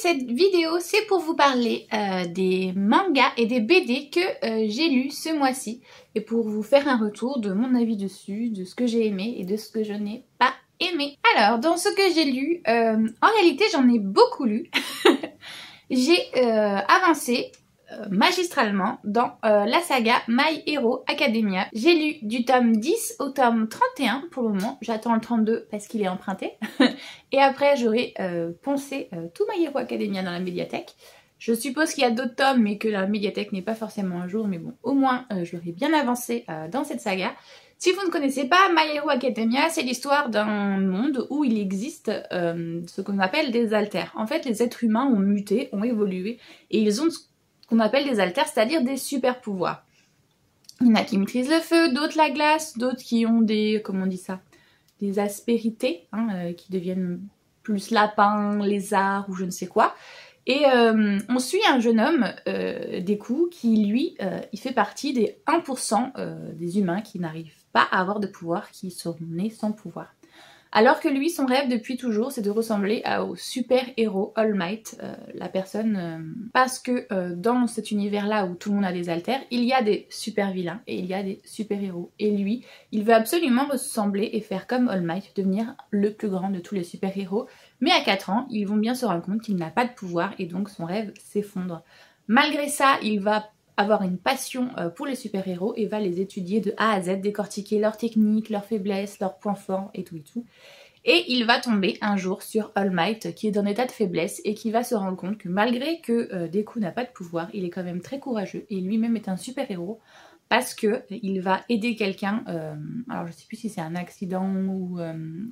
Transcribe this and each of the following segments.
cette vidéo, c'est pour vous parler des mangas et des BD que j'ai lus ce mois-ci et pour vous faire un retour de mon avis dessus, de ce que j'ai aimé et de ce que je n'ai pas aimé. Alors, dans ce que j'ai lu, en réalité j'en ai beaucoup lu. J'ai avancé magistralement dans la saga My Hero Academia. J'ai lu du tome 10 au tome 31 pour le moment. J'attends le 32 parce qu'il est emprunté. Et après j'aurai poncé tout My Hero Academia dans la médiathèque. Je suppose qu'il y a d'autres tomes mais que la médiathèque n'est pas forcément à jour. Mais bon, au moins je l'aurai bien avancé dans cette saga. Si vous ne connaissez pas My Hero Academia, c'est l'histoire d'un monde où il existe ce qu'on appelle des alters. En fait, les êtres humains ont muté, ont évolué et ils ont ce qu'on appelle des alters, c'est-à-dire des super pouvoirs. Il y en a qui maîtrisent le feu, d'autres la glace, d'autres qui ont des, comment on dit ça, des aspérités, qui deviennent plus lapins, lézards ou je ne sais quoi. Et on suit un jeune homme, Deku, qui lui, il fait partie des 1% des humains qui n'arrivent pas à avoir de pouvoir, qui sont nés sans pouvoir. Alors que lui, son rêve depuis toujours, c'est de ressembler au super-héros All Might, la personne... parce que dans cet univers-là où tout le monde a des alters, il y a des super-vilains et il y a des super-héros. Et lui, il veut absolument ressembler et faire comme All Might, devenir le plus grand de tous les super-héros. Mais à 4 ans, ils vont bien se rendre compte qu'il n'a pas de pouvoir et donc son rêve s'effondre. Malgré ça, il va avoir une passion pour les super-héros et va les étudier de A à Z, décortiquer leurs techniques, leurs faiblesses, leurs points forts et tout et tout. Et il va tomber un jour sur All Might qui est dans un état de faiblesse et qui va se rendre compte que malgré que Deku n'a pas de pouvoir, il est quand même très courageux et lui-même est un super-héros parce que il va aider quelqu'un, alors je sais plus si c'est un accident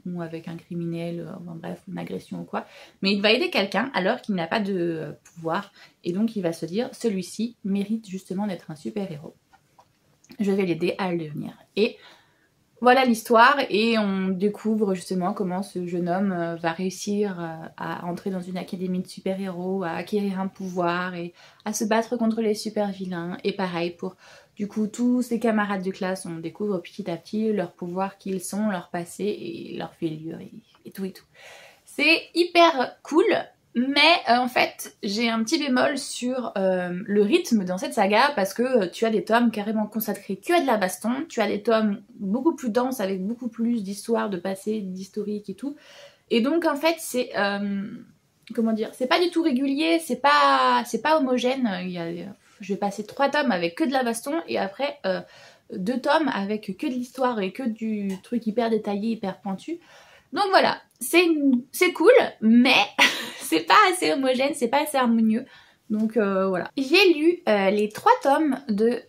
ou avec un criminel, enfin bref, une agression ou quoi, mais il va aider quelqu'un alors qu'il n'a pas de pouvoir et donc il va se dire celui-ci mérite justement d'être un super-héros. Je vais l'aider à le devenir. Et voilà l'histoire et on découvre justement comment ce jeune homme va réussir à entrer dans une académie de super-héros, à acquérir un pouvoir et à se battre contre les super-vilains. Et pareil pour du coup tous ses camarades de classe, on découvre petit à petit leurs pouvoirs, qui ils sont, leur passé et leur fêlure et tout et tout. C'est hyper cool. Mais en fait, j'ai un petit bémol sur le rythme dans cette saga parce que tu as des tomes carrément consacrés que à de la baston, tu as des tomes beaucoup plus denses avec beaucoup plus d'histoire, de passé, d'historique et tout. Et donc en fait, c'est comment dire, c'est pas du tout régulier, c'est pas homogène. Je vais passer 3 tomes avec que de la baston et après 2 tomes avec que de l'histoire et que du truc hyper détaillé, hyper pointu. Donc voilà, c'est cool, mais c'est pas assez homogène, c'est pas assez harmonieux. Donc voilà. J'ai lu les 3 tomes de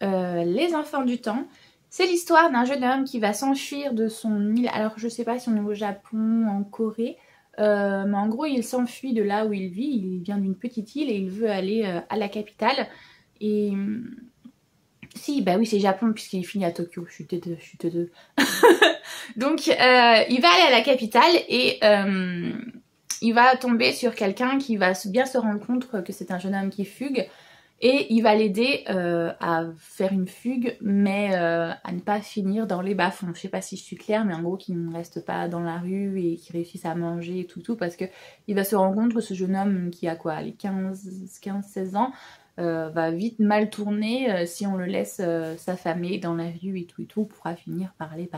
Les Enfants du Temps. C'est l'histoire d'un jeune homme qui va s'enfuir de son île. Alors je sais pas si on est au Japon, en Corée, mais en gros il s'enfuit de là où il vit. Il vient d'une petite île et il veut aller à la capitale. Et... si, bah oui c'est Japon puisqu'il finit à Tokyo, je suis têteux. Donc il va aller à la capitale et il va tomber sur quelqu'un qui va bien se rendre compte que c'est un jeune homme qui fugue et il va l'aider à faire une fugue mais à ne pas finir dans les bas-fonds. Je sais pas si je suis claire mais en gros qu'il ne reste pas dans la rue et qu'il réussisse à manger et tout parce que il va se rendre compte que ce jeune homme qui a quoi, les 15-16 ans va vite mal tourner si on le laisse s'affamer dans la rue et tout pourra finir par aller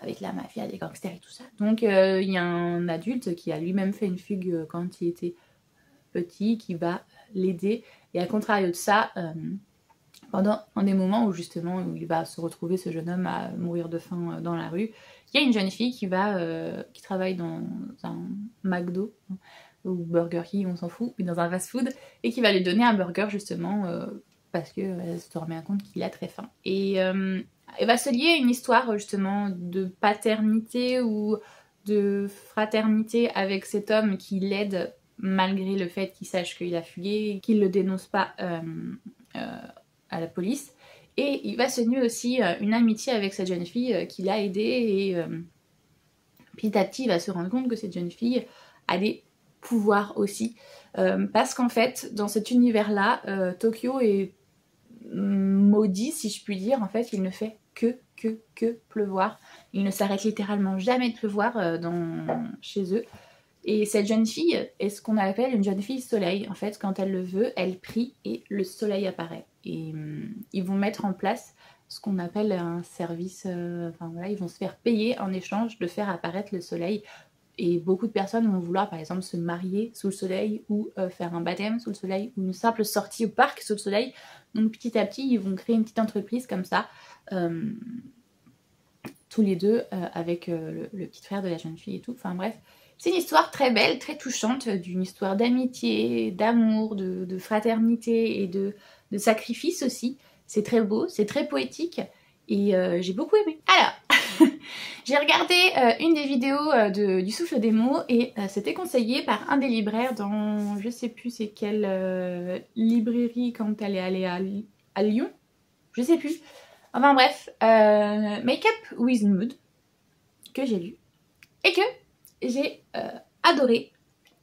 avec la mafia, des gangsters et tout ça. Donc il y a un adulte qui a lui-même fait une fugue quand il était petit, qui va l'aider. Et à contrario de ça, pendant des moments où justement où il va se retrouver ce jeune homme à mourir de faim dans la rue, il y a une jeune fille qui travaille dans un McDo ou Burger King, on s'en fout, mais dans un fast-food, et qui va lui donner un burger justement parce qu'elle se rend bien compte qu'il a très faim. Et elle va se lier à une histoire justement de paternité ou de fraternité avec cet homme qui l'aide malgré le fait qu'il sache qu'il a fugué, qu'il ne le dénonce pas à la police. Et il va se nouer aussi une amitié avec cette jeune fille qui l'a aidé et petit à petit il va se rendre compte que cette jeune fille a des pouvoirs aussi. Parce qu'en fait dans cet univers là, Tokyo est maudit si je puis dire. En fait il ne fait que pleuvoir. Il ne s'arrête littéralement jamais de pleuvoir chez eux. Et cette jeune fille est ce qu'on appelle une jeune fille soleil. En fait, quand elle le veut, elle prie et le soleil apparaît. Et ils vont mettre en place ce qu'on appelle un service, enfin voilà, ils vont se faire payer en échange de faire apparaître le soleil. Et beaucoup de personnes vont vouloir par exemple se marier sous le soleil ou faire un baptême sous le soleil ou une simple sortie au parc sous le soleil. Donc petit à petit, ils vont créer une petite entreprise comme ça, tous les deux, avec le petit frère de la jeune fille et tout. Enfin bref, c'est une histoire très belle, très touchante, d'une histoire d'amitié, d'amour, de fraternité et de sacrifice aussi. C'est très beau, c'est très poétique et j'ai beaucoup aimé. Alors, j'ai regardé une des vidéos du Souffle des mots et c'était conseillé par un des libraires dans, je sais plus c'est quelle librairie quand elle est allée à Lyon, je sais plus. Enfin bref, Make Up with Mood, que j'ai lu et que j'ai adoré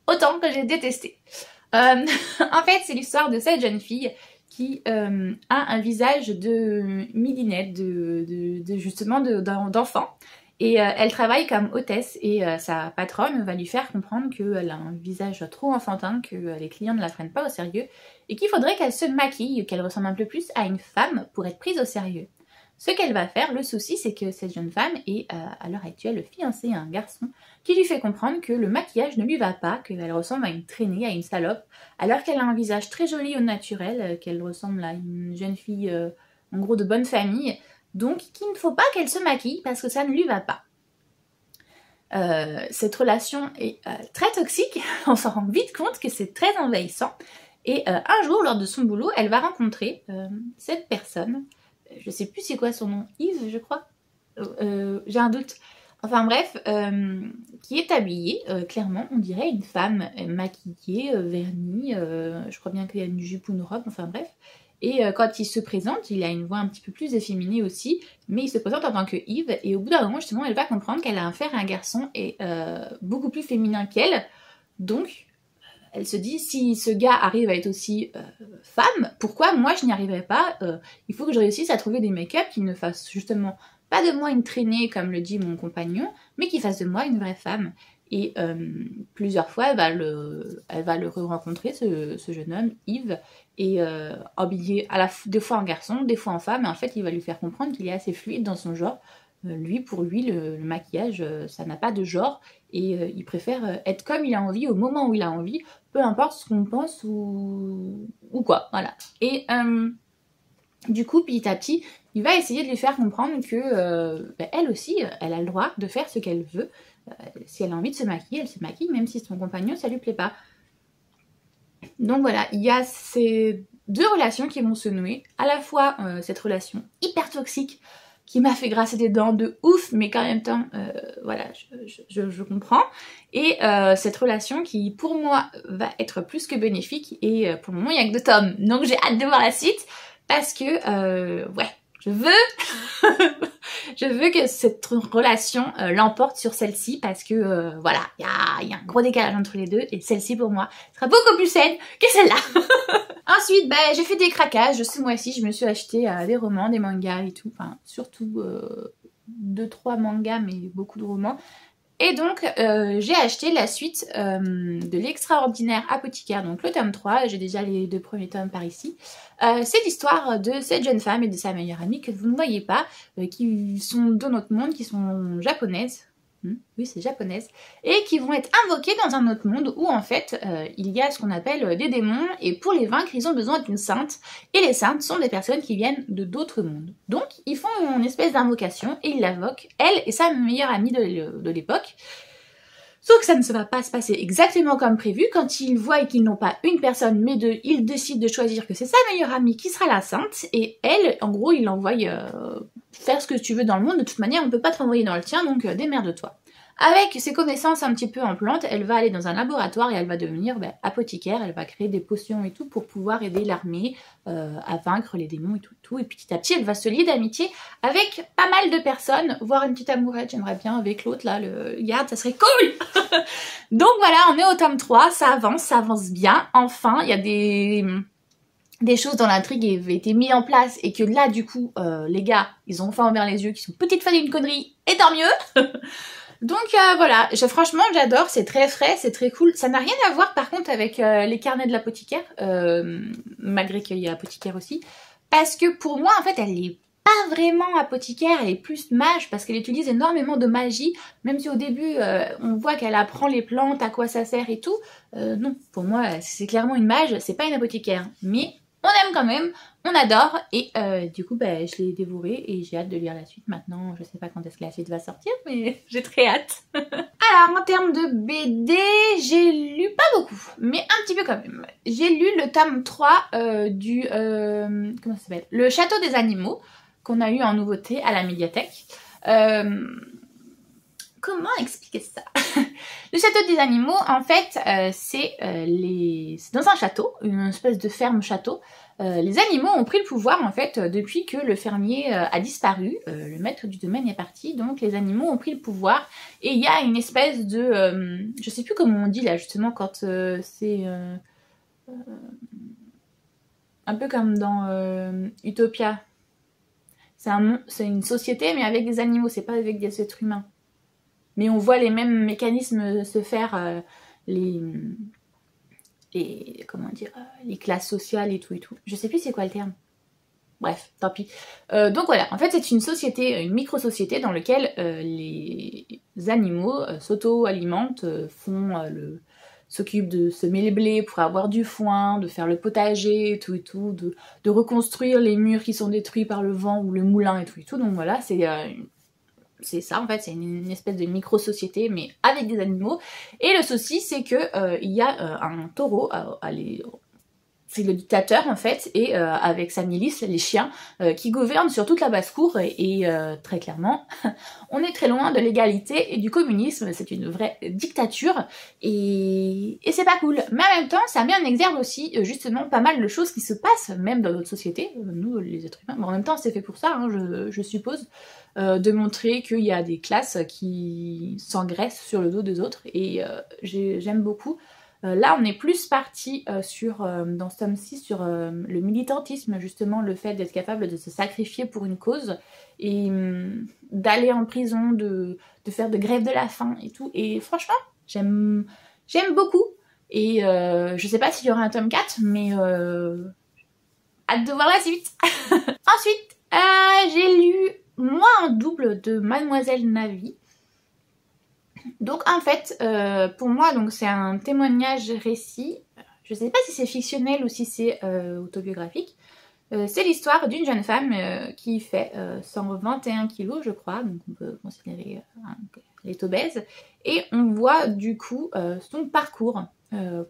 autant que j'ai détesté. En fait, c'est l'histoire de cette jeune fille qui a un visage de midinette, justement d'enfant. Et elle travaille comme hôtesse et sa patronne va lui faire comprendre qu'elle a un visage trop enfantin, que les clients ne la prennent pas au sérieux et qu'il faudrait qu'elle se maquille, qu'elle ressemble un peu plus à une femme pour être prise au sérieux. Ce qu'elle va faire, le souci, c'est que cette jeune femme est à l'heure actuelle fiancée à un garçon qui lui fait comprendre que le maquillage ne lui va pas, qu'elle ressemble à une traînée, à une salope, alors qu'elle a un visage très joli au naturel, qu'elle ressemble à une jeune fille en gros de bonne famille, donc qu'il ne faut pas qu'elle se maquille parce que ça ne lui va pas. Cette relation est très toxique, on s'en rend vite compte que c'est très envahissant, et un jour, lors de son boulot, elle va rencontrer cette personne. Je sais plus c'est quoi son nom, Yves je crois, j'ai un doute, enfin bref, qui est habillée, clairement on dirait une femme maquillée, vernie, je crois bien qu'il y a une jupe ou une robe, enfin bref, et quand il se présente, il a une voix un petit peu plus efféminée aussi, mais il se présente en tant que Yves, et au bout d'un moment justement elle va comprendre qu'elle a affaire à un garçon et beaucoup plus féminin qu'elle, donc elle se dit, si ce gars arrive à être aussi femme, pourquoi moi je n'y arriverai pas? Il faut que je réussisse à trouver des make-up qui ne fassent justement pas de moi une traînée, comme le dit mon compagnon, mais qui fassent de moi une vraie femme. Et plusieurs fois, elle va le re-rencontrer, ce jeune homme, Yves, et habillé des fois en garçon, des fois en femme, et en fait, il va lui faire comprendre qu'il est assez fluide dans son genre. Pour lui, le maquillage, ça n'a pas de genre, et il préfère être comme il a envie, au moment où il a envie, peu importe ce qu'on pense ou quoi, voilà. Et du coup, petit à petit, il va essayer de lui faire comprendre que elle aussi, elle a le droit de faire ce qu'elle veut. Si elle a envie de se maquiller, elle se maquille, même si son compagnon, ça lui plaît pas. Donc voilà, il y a ces deux relations qui vont se nouer. À la fois cette relation hyper toxique qui m'a fait grincer des dents de ouf, mais qu'en même temps, voilà, je comprends. Et cette relation qui, pour moi, va être plus que bénéfique. Et pour le moment, il n'y a que 2 tomes. Donc j'ai hâte de voir la suite, parce que, ouais, je veux que cette relation l'emporte sur celle-ci, parce que, voilà, il y a un gros décalage entre les deux, et celle-ci, pour moi, sera beaucoup plus saine que celle-là. Ensuite, j'ai fait des craquages. Ce mois-ci, je me suis acheté des romans, des mangas et tout. Enfin, surtout 2-3 mangas, mais beaucoup de romans. Et donc, j'ai acheté la suite de l'extraordinaire apothicaire, donc le tome 3. J'ai déjà les 2 premiers tomes par ici. C'est l'histoire de cette jeune femme et de sa meilleure amie que vous ne voyez pas, qui sont de notre monde, qui sont japonaises. Oui, c'est japonaise, et qui vont être invoqués dans un autre monde où en fait il y a ce qu'on appelle des démons, et pour les vaincre ils ont besoin d'une sainte, et les saintes sont des personnes qui viennent de d'autres mondes. Donc ils font une espèce d'invocation et ils l'invoquent, elle et sa meilleure amie de l'époque. Sauf que ça ne va pas se passer exactement comme prévu. Quand ils voient qu'ils n'ont pas une personne mais 2, ils décident de choisir que c'est sa meilleure amie qui sera la sainte, et elle, en gros, ils l'envoient faire ce que tu veux dans le monde. De toute manière, on ne peut pas te renvoyer dans le tien, donc démerde-toi. Avec ses connaissances un petit peu en plantes, elle va aller dans un laboratoire et elle va devenir apothicaire. Elle va créer des potions et tout pour pouvoir aider l'armée à vaincre les démons et tout. Et petit à petit, elle va se lier d'amitié avec pas mal de personnes, voire une petite amourette, j'aimerais bien, avec l'autre là, le garde, ça serait cool. Donc voilà, on est au tome 3, ça avance bien. Enfin, il y a des choses dans l'intrigue qui avaient été mises en place et que là, du coup, les gars, ils ont enfin ouvert les yeux, qui sont petites fans d'une connerie, et tant mieux. Donc voilà, franchement j'adore, c'est très frais, c'est très cool. Ça n'a rien à voir par contre avec les carnets de l'apothicaire, malgré qu'il y a apothicaire aussi. Parce que pour moi en fait elle est pas vraiment apothicaire, elle est plus mage parce qu'elle utilise énormément de magie. Même si au début on voit qu'elle apprend les plantes, à quoi ça sert et tout. Non, pour moi c'est clairement une mage, c'est pas une apothicaire. Mais on aime quand même, on adore et du coup bah, je l'ai dévoré et j'ai hâte de lire la suite maintenant. Je sais pas quand est-ce que la suite va sortir mais j'ai très hâte. Alors en termes de BD, j'ai lu pas beaucoup, mais un petit peu quand même. J'ai lu le tome 3 du... comment ça s'appelle ? Le Château des Animaux, qu'on a eu en nouveauté à la médiathèque. Comment expliquer ça? Le Château des Animaux, en fait, c'est dans un château, une espèce de ferme-château. Les animaux ont pris le pouvoir, en fait, depuis que le fermier a disparu. Le maître du domaine est parti, donc les animaux ont pris le pouvoir. Et il y a une espèce de... je sais plus comment on dit, là, justement, quand c'est... un peu comme dans Utopia. C'est une société, mais avec des animaux, c'est pas avec des êtres humains. Mais on voit les mêmes mécanismes se faire, comment dire, les classes sociales et tout et tout. Je sais plus c'est quoi le terme. Bref, tant pis. Donc voilà, en fait c'est une société, une micro-société dans laquelle les animaux s'auto-alimentent, s'occupent de semer les blés pour avoir du foin, de faire le potager et tout, de reconstruire les murs qui sont détruits par le vent ou le moulin et tout. Donc voilà, c'est ça en fait, c'est une espèce de micro-société mais avec des animaux. Et le souci c'est que il y a un taureau, c'est le dictateur en fait, et avec sa milice, les chiens, qui gouvernent sur toute la basse-cour et très clairement, on est très loin de l'égalité et du communisme, c'est une vraie dictature et c'est pas cool. Mais en même temps, ça met en exergue aussi justement pas mal de choses qui se passent même dans notre société, nous les êtres humains, mais en même temps c'est fait pour ça, hein, je suppose, de montrer qu'il y a des classes qui s'engraissent sur le dos des autres et j'aime beaucoup. Là, on est plus parti dans ce tome-ci sur le militantisme, justement, le fait d'être capable de se sacrifier pour une cause et d'aller en prison, de faire de grève de la faim et tout. Et franchement, j'aime beaucoup. Et je sais pas s'il y aura un tome 4, mais hâte de voir la suite. Ensuite, j'ai lu Moi en double de Mademoiselle Navi. Donc en fait, pour moi, donc c'est un témoignage récit. Je sais pas si c'est fictionnel ou si c'est autobiographique. C'est l'histoire d'une jeune femme qui fait 121 kilos, je crois, donc on peut considérer qu'elle est obèse. Et on voit du coup son parcours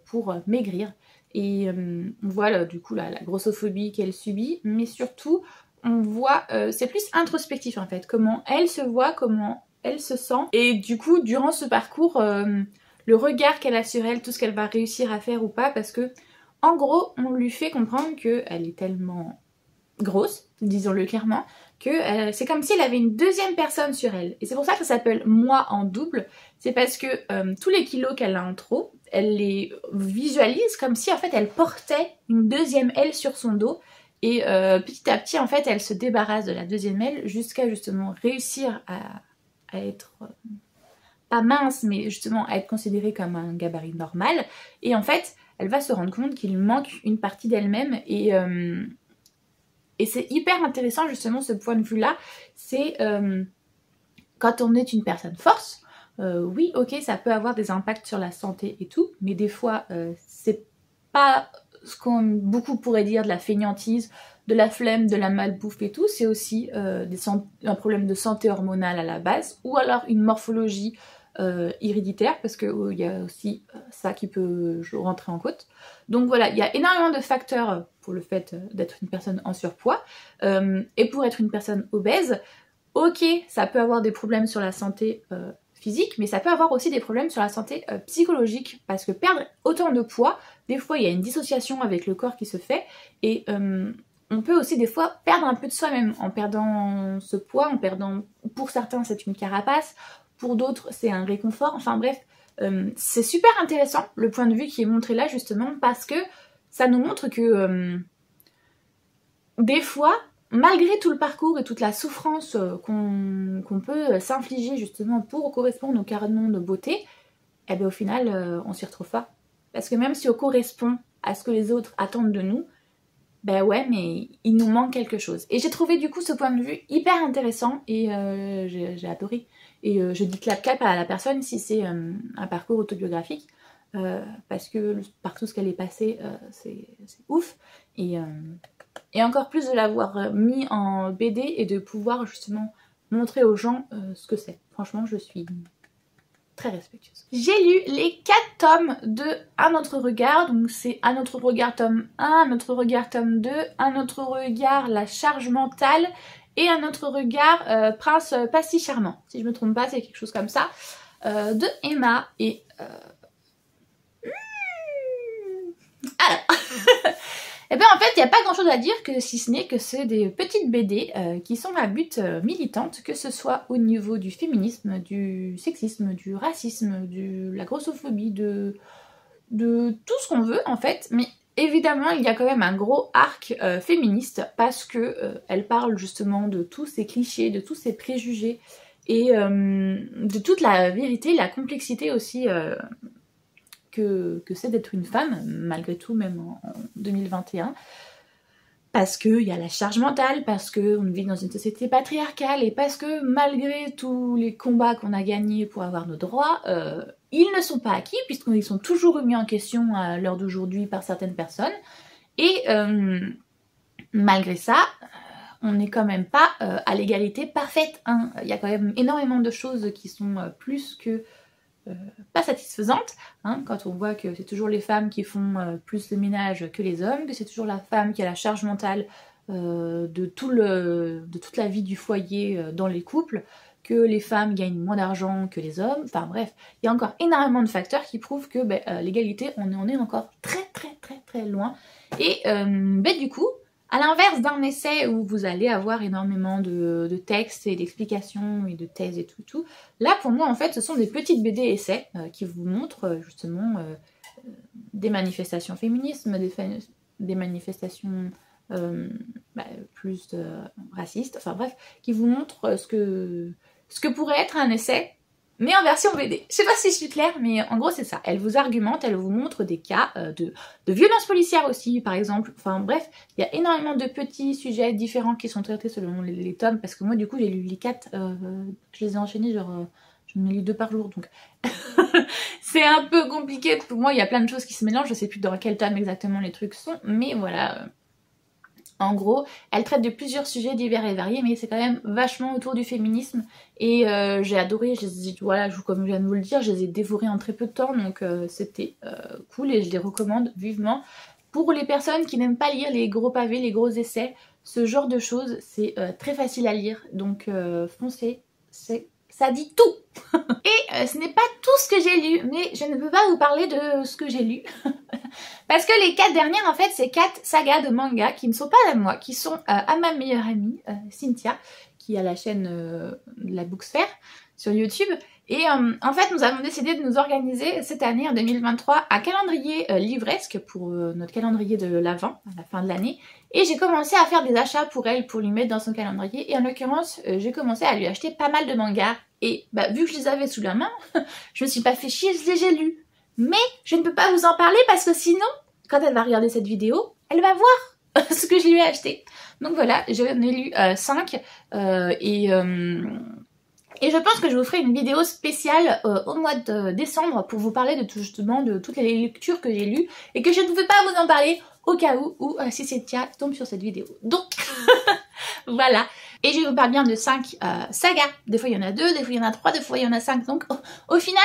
pour maigrir. Et on voit du coup la grossophobie qu'elle subit, mais surtout on voit, c'est plus introspectif en fait, comment elle se voit, comment elle se sent. Et du coup, durant ce parcours, le regard qu'elle a sur elle, tout ce qu'elle va réussir à faire ou pas, parce que en gros, on lui fait comprendre qu'elle est tellement grosse, disons-le clairement, que c'est comme si elle avait une deuxième personne sur elle. Et c'est pour ça que ça s'appelle Moi en double. C'est parce que tous les kilos qu'elle a en trop, elle les visualise comme si en fait elle portait une deuxième elle sur son dos. Et petit à petit, en fait, elle se débarrasse de la deuxième aile jusqu'à justement réussir à être pas mince, mais justement à être considérée comme un gabarit normal. Et en fait, elle va se rendre compte qu'il manque une partie d'elle-même. Et c'est hyper intéressant justement ce point de vue-là. C'est quand on est une personne forte, oui, ok, ça peut avoir des impacts sur la santé et tout, mais des fois, c'est pas ce qu'on beaucoup pourrait dire de la fainéantise, de la flemme, de la malbouffe et tout, c'est aussi un problème de santé hormonale à la base, ou alors une morphologie héréditaire, parce qu'il y a aussi ça qui peut rentrer en compte. Donc voilà, il y a énormément de facteurs pour le fait d'être une personne en surpoids, et pour être une personne obèse, ok, ça peut avoir des problèmes sur la santé physique, mais ça peut avoir aussi des problèmes sur la santé psychologique, parce que perdre autant de poids, des fois il y a une dissociation avec le corps qui se fait, et on peut aussi des fois perdre un peu de soi-même en perdant ce poids, en perdant, pour certains c'est une carapace, pour d'autres c'est un réconfort, enfin bref, c'est super intéressant le point de vue qui est montré là justement, parce que ça nous montre que des fois malgré tout le parcours et toute la souffrance qu'on peut s'infliger justement pour correspondre au canon de beauté, eh bien au final on s'y retrouve pas. Parce que même si on correspond à ce que les autres attendent de nous, ben ouais, mais il nous manque quelque chose. Et j'ai trouvé du coup ce point de vue hyper intéressant et j'ai adoré. Et je dis clap à la personne si c'est un parcours autobiographique, parce que par tout ce qu'elle est passée, c'est ouf. Et encore plus de l'avoir mis en BD et de pouvoir justement montrer aux gens ce que c'est. Franchement, je suis très respectueuse. J'ai lu les 4 tomes de Un autre regard, donc c'est Un autre regard tome 1, Un autre regard tome 2, Un autre regard La charge mentale et Un autre regard Prince pas si charmant. Si je me trompe pas, c'est quelque chose comme ça. De Emma et... Alors et bien en fait il n'y a pas grand chose à dire que si ce n'est que c'est des petites BD qui sont à but militante, que ce soit au niveau du féminisme, du sexisme, du racisme, de la grossophobie, de tout ce qu'on veut en fait, mais évidemment il y a quand même un gros arc féministe parce que elle parle justement de tous ces clichés, de tous ces préjugés et de toute la vérité, la complexité aussi que c'est d'être une femme, malgré tout, même en 2021. Parce qu'il y a la charge mentale, parce qu'on vit dans une société patriarcale, et parce que malgré tous les combats qu'on a gagnés pour avoir nos droits, ils ne sont pas acquis, puisqu'ils sont toujours remis en question à l'heure d'aujourd'hui par certaines personnes. Et malgré ça, on n'est quand même pas à l'égalité parfaite. Hein. Il y a quand même énormément de choses qui sont plus que... pas satisfaisante, hein, quand on voit que c'est toujours les femmes qui font plus le ménage que les hommes, que c'est toujours la femme qui a la charge mentale de toute la vie du foyer dans les couples, que les femmes gagnent moins d'argent que les hommes, enfin bref, il y a encore énormément de facteurs qui prouvent que l'égalité, on en est encore très loin, et du coup, à l'inverse d'un essai où vous allez avoir énormément de textes et d'explications et de thèses et tout, là pour moi en fait ce sont des petites BD essais qui vous montrent justement des manifestations féministes, des manifestations plus racistes, enfin bref, qui vous montrent ce que pourrait être un essai, mais en version BD. Je sais pas si je suis claire, mais en gros c'est ça. Elle vous argumente, elle vous montre des cas de violences policières aussi, par exemple. Enfin bref, il y a énormément de petits sujets différents qui sont traités selon les tomes, parce que moi du coup j'ai lu les 4, je les ai enchaînés genre... j'en ai lu 2 par jour, donc c'est un peu compliqué pour moi, il y a plein de choses qui se mélangent, je sais plus dans quel tome exactement les trucs sont, mais voilà... En gros, elle traite de plusieurs sujets divers et variés, mais c'est quand même vachement autour du féminisme. Et j'ai adoré, voilà, comme je viens de vous le dire, je les ai dévorés en très peu de temps, donc c'était cool et je les recommande vivement. Pour les personnes qui n'aiment pas lire les gros pavés, les gros essais, ce genre de choses, c'est très facile à lire, donc foncez, ça dit tout. Et ce n'est pas tout ce que j'ai lu, mais je ne peux pas vous parler de ce que j'ai lu. Parce que les 4 dernières, en fait, c'est 4 sagas de manga qui ne sont pas à moi, qui sont à ma meilleure amie, Cynthia, qui a la chaîne de la Booksphère sur YouTube. Et en fait, nous avons décidé de nous organiser cette année, en 2023, un calendrier livresque pour notre calendrier de l'Avent, à la fin de l'année. Et j'ai commencé à faire des achats pour elle, pour lui mettre dans son calendrier. Et en l'occurrence, j'ai commencé à lui acheter pas mal de mangas. Et vu que je les avais sous la main, je me suis pas fait chier, je les ai lus. Mais je ne peux pas vous en parler parce que sinon, quand elle va regarder cette vidéo, elle va voir ce que je lui ai acheté. Donc voilà, j'en ai lu 5 et je pense que je vous ferai une vidéo spéciale au mois de décembre pour vous parler de justement de toutes les lectures que j'ai lues et que je ne pouvais pas vous en parler au cas où si Cynthia tombe sur cette vidéo. Donc voilà. Et je vous parle bien de 5 sagas. Des fois il y en a 2, des fois il y en a 3, des fois il y en a 5. Donc au final,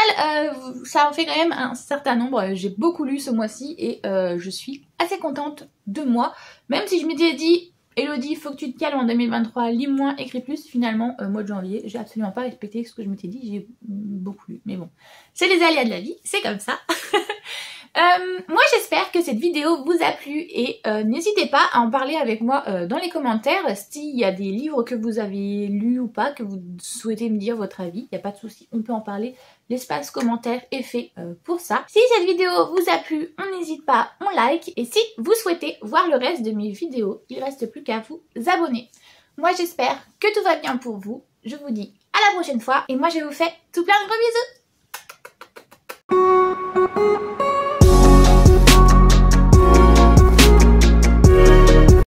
ça en fait quand même un certain nombre. J'ai beaucoup lu ce mois-ci et je suis assez contente de moi. Même si je m'étais dit, Elodie, faut que tu te calmes en 2023, lis moins, écris plus. Finalement, mois de janvier, j'ai absolument pas respecté ce que je m'étais dit. J'ai beaucoup lu. Mais bon, c'est les aléas de la vie, c'est comme ça. Moi j'espère que cette vidéo vous a plu et n'hésitez pas à en parler avec moi dans les commentaires s'il y a des livres que vous avez lus ou pas, que vous souhaitez me dire votre avis, il n'y a pas de souci, on peut en parler. L'espace commentaire est fait pour ça. Si cette vidéo vous a plu, on n'hésite pas, on like. Et si vous souhaitez voir le reste de mes vidéos, il ne reste plus qu'à vous abonner. Moi j'espère que tout va bien pour vous. Je vous dis à la prochaine fois et moi je vous fais tout plein de gros bisous.